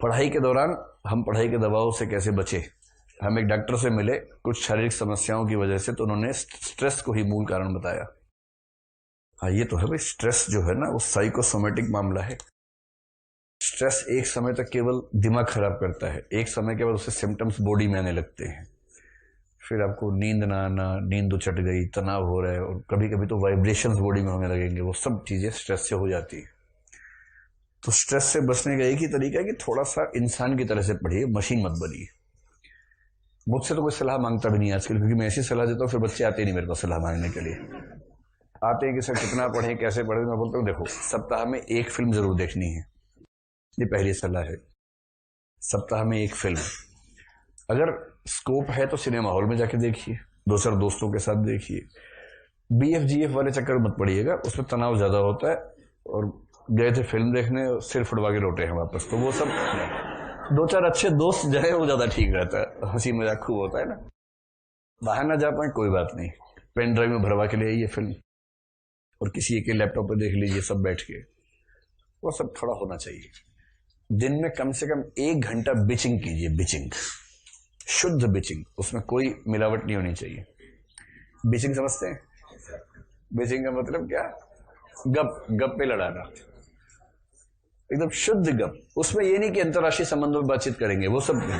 पढ़ाई के दौरान हम पढ़ाई के दबाव से कैसे बचे। हम एक डॉक्टर से मिले कुछ शारीरिक समस्याओं की वजह से, तो उन्होंने स्ट्रेस को ही मूल कारण बताया। हाँ, ये तो है भाई, स्ट्रेस जो है ना वो साइकोसोमेटिक मामला है। स्ट्रेस एक समय तक केवल दिमाग खराब करता है, एक समय के बाद उससे सिम्टम्स बॉडी में आने लगते हैं। फिर आपको नींद ना आना, नींद उचट गई, तनाव हो रहा है, और कभी कभी तो वाइब्रेशंस बॉडी में होने लगेंगे। वो सब चीजें स्ट्रेस से हो जाती है। तो स्ट्रेस से बचने का एक ही तरीका है कि थोड़ा सा इंसान की तरह से पढ़िए, मशीन मत बनिए। मुझसे तो कोई सलाह मांगता भी नहीं आजकल, क्योंकि मैं ऐसी सलाह देता हूँ फिर बच्चे आते नहीं मेरे पास सलाह मांगने के लिए। आते हैं कि सर कितना पढ़ें, कैसे पढ़ें। मैं बोलता हूँ देखो, सप्ताह में एक फिल्म जरूर देखनी है, ये पहली सलाह है। सप्ताह में एक फिल्म, अगर स्कोप है तो सिनेमा हॉल में जाके देखिए, दो चार दोस्तों के साथ देखिए। BF-GF वाले चक्कर मत पड़िएगा, उसमें तनाव ज्यादा होता है। और गए थे फिल्म देखने, सिर फुटवा के लौटे हैं वापस, तो वो सब दो चार अच्छे दोस्त जाए वो ज्यादा ठीक रहता है, हंसी मजाक खूब होता है ना। बाहर ना जा पाए कोई बात नहीं, पेन ड्राइव में भरवा के ले आइए फिल्म, और किसी के लैपटॉप पे देख लीजिए सब बैठ के। वो सब थोड़ा होना चाहिए। दिन में कम से कम 1 घंटा बिचिंग कीजिए, बिचिंग, शुद्ध बिचिंग, उसमें कोई मिलावट नहीं होनी चाहिए। बिचिंग समझते हैं? बिचिंग का मतलब क्या? गप पे लड़ाना, एकदम शुद्ध गप। उसमें ये नहीं कि अंतर्राष्ट्रीय संबंधों में बातचीत करेंगे, वो सब नहीं।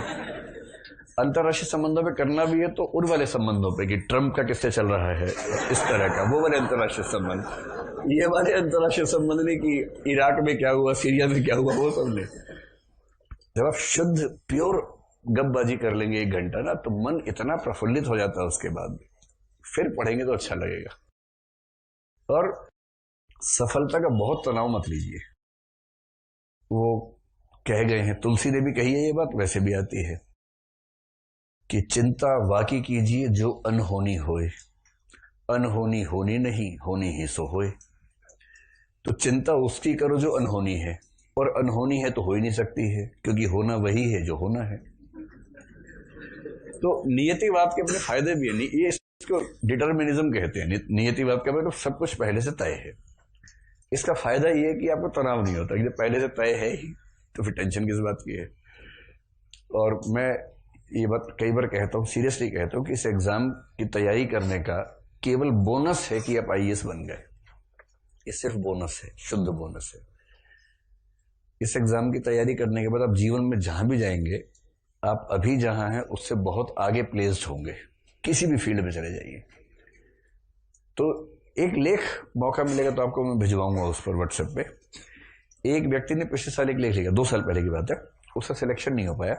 अंतर्राष्ट्रीय संबंधों पे करना भी है तो उन वाले संबंधों पे कि ट्रम्प का किससे चल रहा है, इस तरह का, वो वाले अंतर्राष्ट्रीय संबंध। ये वाले अंतर्राष्ट्रीय संबंध नहीं कि इराक में क्या हुआ, सीरिया में क्या हुआ, वो सब नहीं। जब आप शुद्ध प्योर गपबाजी कर लेंगे 1 घंटा ना, तो मन इतना प्रफुल्लित हो जाता है उसके बाद, फिर पढ़ेंगे तो अच्छा लगेगा। और सफलता का बहुत तनाव मत लीजिए। वो कह गए हैं, तुलसी ने भी कही है ये बात, वैसे भी आती है कि चिंता वाकी कीजिए जो अनहोनी होए, अनहोनी होनी नहीं, होनी ही सो होए। तो चिंता उसकी करो जो अनहोनी है, और अनहोनी है तो हो ही नहीं सकती है, क्योंकि होना वही है जो होना है। तो नियतिवाद के अपने फायदे भी है। ये इसको डिटर्मिनिज्म कहते हैं। नियतिवाद का मतलब सब कुछ पहले से तय है। इसका फायदा ये है कि आपको तनाव नहीं होता, कि पहले से तय है ही, तो फिर टेंशन किस बात की है। और मैं ये बात कई बार कहता हूँ, सीरियसली कहता हूँ, कि इस एग्जाम की तैयारी करने का केवल बोनस है कि आप IAS बन गए। ये सिर्फ बोनस है, शुद्ध बोनस है। इस एग्जाम की तैयारी करने के बाद आप जीवन में जहां भी जाएंगे, आप अभी जहां हैं उससे बहुत आगे प्लेस्ड होंगे। किसी भी फील्ड में चले जाइए। तो एक लेख मौका मिलेगा तो आपको मैं भिजवाऊंगा उस पर व्हाट्सएप पे। एक व्यक्ति ने पिछले साल एक लेख लिखा, 2 साल पहले की बात है, उसका सिलेक्शन नहीं हो पाया,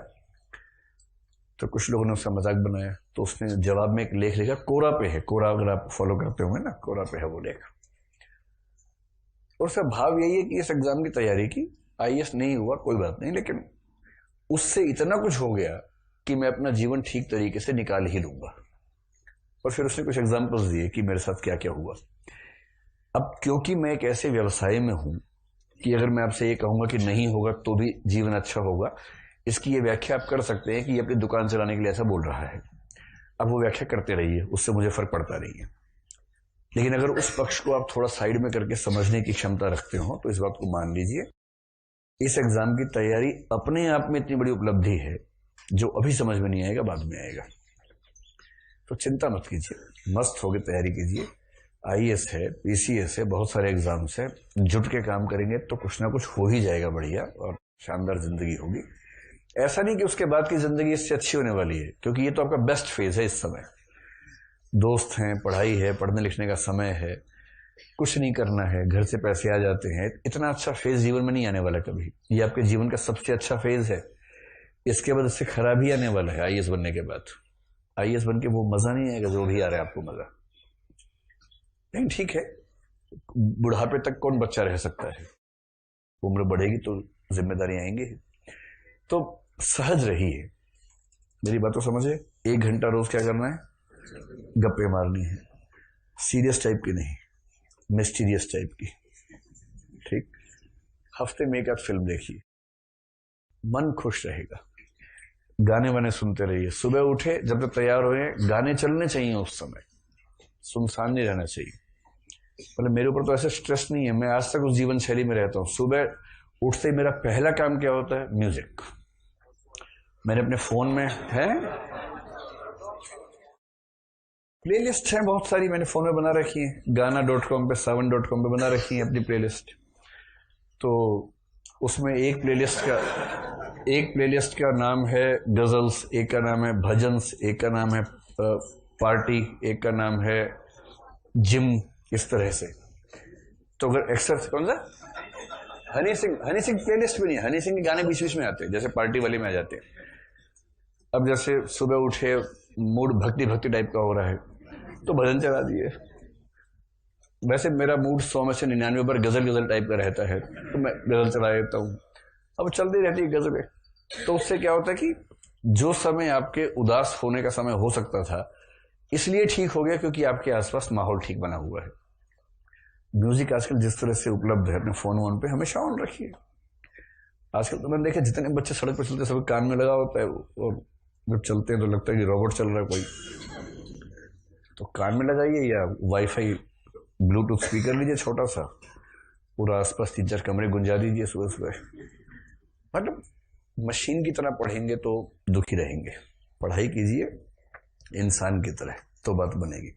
तो कुछ लोगों ने उसका मजाक बनाया, तो उसने जवाब में एक लेख लिखा, कोरा पे है। कोरा अगर आप फॉलो करते होंगे ना, कोरा पे है वो लेख। और उसका भाव यही है कि इस एग्जाम की तैयारी की, IAS नहीं हुआ कोई बात नहीं, लेकिन उससे इतना कुछ हो गया कि मैं अपना जीवन ठीक तरीके से निकाल ही लूंगा। और फिर उसने कुछ एग्जाम्पल्स दिए कि मेरे साथ क्या क्या हुआ। अब क्योंकि मैं एक ऐसे व्यवसाय में हूं कि अगर मैं आपसे ये कहूंगा कि नहीं होगा तो भी जीवन अच्छा होगा, इसकी ये व्याख्या आप कर सकते हैं कि ये अपनी दुकान चलाने के लिए ऐसा बोल रहा है। अब वो व्याख्या करते रहिए, उससे मुझे फर्क पड़ता नहीं है। लेकिन अगर उस पक्ष को आप थोड़ा साइड में करके समझने की क्षमता रखते हो तो इस बात को मान लीजिए, इस एग्जाम की तैयारी अपने आप में इतनी बड़ी उपलब्धि है, जो अभी समझ में नहीं आएगा बाद में आएगा। तो चिंता मत कीजिए, मस्त होकर तैयारी कीजिए। IAS है, PCS है, बहुत सारे एग्जाम्स है, जुट के काम करेंगे तो कुछ ना कुछ हो ही जाएगा बढ़िया, और शानदार जिंदगी होगी। ऐसा नहीं कि उसके बाद की जिंदगी इससे अच्छी होने वाली है, क्योंकि ये तो आपका बेस्ट फेज है इस समय। दोस्त हैं, पढ़ाई है, पढ़ने लिखने का समय है, कुछ नहीं करना है, घर से पैसे आ जाते हैं। इतना अच्छा फेज जीवन में नहीं आने वाला कभी। ये आपके जीवन का सबसे अच्छा फेज है। इसके बाद इससे खराब ही आने वाला है। IAS बनने के बाद IAS बन के वो मजा नहीं आएगा जो भी आ रहा है आपको मजा। नहीं, ठीक है, बुढ़ापे तक कौन बच्चा रह सकता है, उम्र बढ़ेगी तो जिम्मेदारी आएंगी। तो सहज रहिए, मेरी बात तो समझे। 1 घंटा रोज क्या करना है? गप्पे मारनी है, सीरियस टाइप की नहीं, मिस्टीरियस टाइप की। ठीक, हफ्ते में 1 आध फिल्म देखिए, मन खुश रहेगा। गाने वाने सुनते रहिए। सुबह उठे, जब तक तैयार हुए, गाने चलने चाहिए उस समय, सुनसान नहीं रहना चाहिए। मतलब मेरे ऊपर तो ऐसा स्ट्रेस नहीं है, मैं आज तक उस जीवन शैली में रहता हूँ। सुबह उठते ही मेरा पहला काम क्या होता है? म्यूजिक। मैंने अपने फोन में है प्लेलिस्ट है बहुत सारी, मैंने फोन में बना रखी है, गाना.com पे, savan.com पे बना रखी है अपनी प्लेलिस्ट। तो उसमें एक प्लेलिस्ट का नाम है गजल्स, एक का नाम है भजन्स, एक का नाम है पार्टी, एक का नाम है जिम, इस तरह से। तो अगर एक्सरसाइज, कौन सा हनी सिंह प्लेलिस्ट भी नहीं है, हनी सिंह के गाने बीच बीच में आते हैं, जैसे पार्टी वाले में आ जाते हैं। अब जैसे सुबह उठे, मूड भक्ति टाइप का हो रहा है तो भजन चला दिए। वैसे मेरा मूड 100 में से 99 पर गजल टाइप का रहता है, तो मैं गजल चला देता हूँ। अब चलती रहती है गजलें। तो उससे क्या होता है कि जो समय आपके उदास होने का समय हो सकता था, इसलिए ठीक हो गया क्योंकि आपके आसपास माहौल ठीक बना हुआ है। म्यूजिक आजकल जिस तरह से उपलब्ध है अपने फोन वोन पे, हमेशा ऑन रखिए। आजकल तो मैंने देखा जितने बच्चे सड़क पर चलते सब कान में लगा होता है, और जब चलते हैं तो लगता है कि रोबोट चल रहा है कोई। तो कान में लगाइए या वाईफाई ब्लूटूथ स्पीकर लीजिए छोटा सा, पूरा आसपास 3-4 कमरे गुंजा दीजिए सुबह सुबह। मतलब मशीन की तरह पढ़ेंगे तो दुखी रहेंगे, पढ़ाई कीजिए इंसान की तरह तो बात बनेगी।